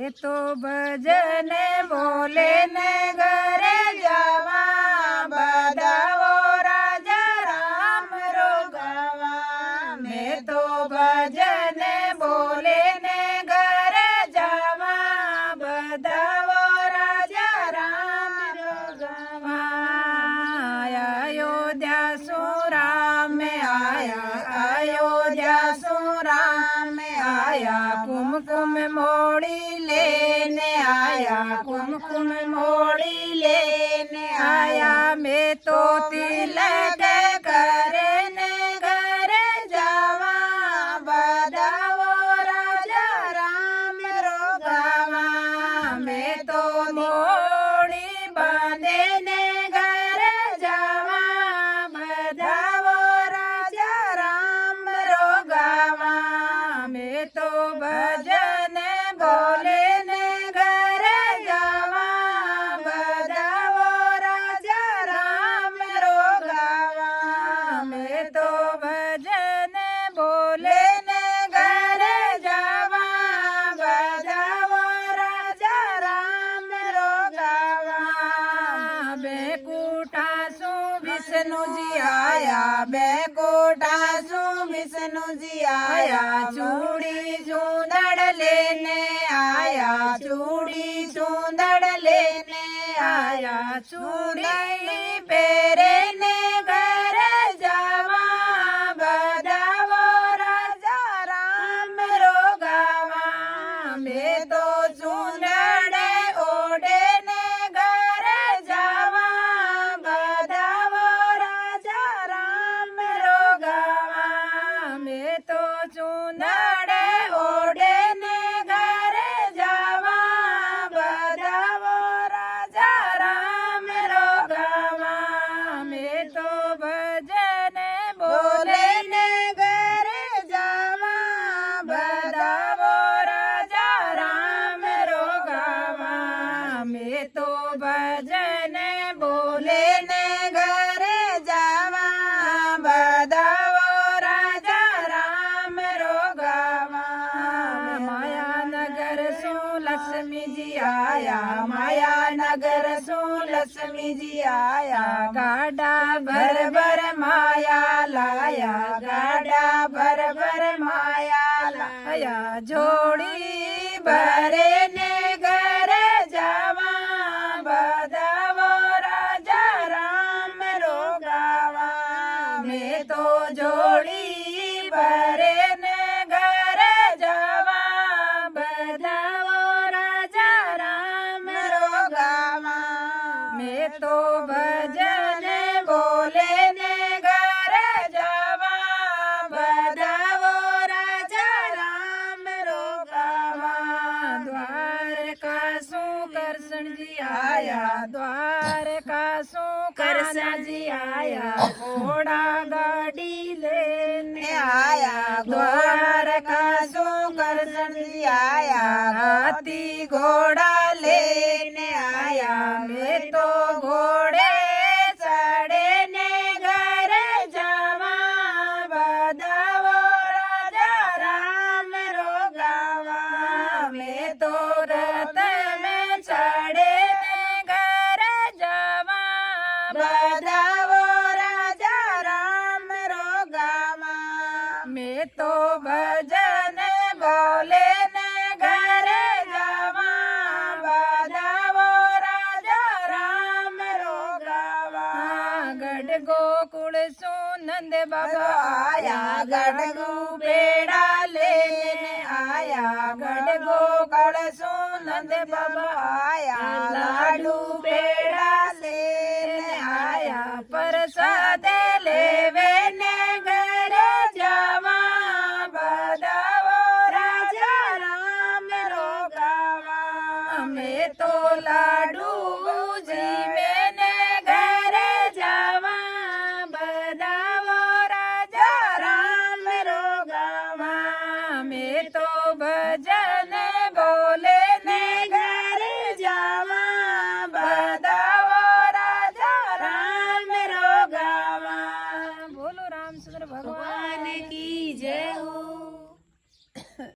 में तो भजन बोले ने घरे जावा बधाओ राजा राम रो गावा मैं तो भजन बोले ने घरे जावा बधाओ राजा राम रो गावा अयोध्या सुराम आया अयोध्या सुराम आया कुमकुम मोड़ी लेने आया कुमकुम मोड़ी लेने आया मैं तो तिलक करने घर जावा बधाओ राजा राम रो गावा मैं तो मोड़ी बांधने घर जावा बधाओ राजा राम रो गावा मैं तो भजन बोले ने घर जावा बधाओ राजा राम रो गावा मैं तो भजन बोले ने घर जावा बधाओ राजा राम रो गावा बेकुटा सु विष्णु जी आया बेकुटा सु विष्णु जी आया चूड़ी चूंदड़ लेने आया चूड़ी चूंदड़ लेने आया चूड़ी पहरने घर जावा बधाओ राजा राम रो गावा मैं तो चूंदड़ ओढ़ने घर जावा बधाओ राजा राम रो गावा मैं तो चूंदड़ ओढ़ने घर जावा बधाओ राजा राम रो गावा मैं तो भजन बोले ने घर जावा बधाओ राजा राम रो गावा मैं तो भजन बोले ने घर जावा बधाओ राजा राम रो गावा माया नगर सु लक्ष्मी जी आया माया नगर सु लक्ष्मी जी आया गाड़ा भर भर माया लाया गाड़ा भर भर माया लाया जोड़ी भरे ने घर जावा बधाओ राजा राम रो गावा मैं तो जोड़ी भरे ने घर जावा बधाओ राजा राम रो गावा मैं तो भजन बोले ने घर जावा बधाओ राजा राम रो गावा द्वारका सु कृष्ण जी आया द्वारका सु कृष्ण जी आया घोड़ा गाड़ी लेने आया द्वारका सु कृष्ण जी आया हाथी घोड़ा लेने आया मैं तो घोड़े चढ़ने घर जावा बधाओ राजा राम रो गावा मैं तो रथ में चढ़ने घर जावा बधाओ राजा राम रो गावा मैं तो भजन बोले ने घर जावा बधाओ राजा राम रो गावा गढ़ गोकुल सु नंद बाबा आया गढ़ बेड़ा लेने आया गढ़ गोकुल सु नंद बाबा आया लाडू बेड़ा लेने आया प्रसाद लेवे ने घर जावा बधाओ राजा राम रो गावा मैं तो लाडू जी मैंने घर जावा बधाओ राजा राम रो गावा मैं तो भजन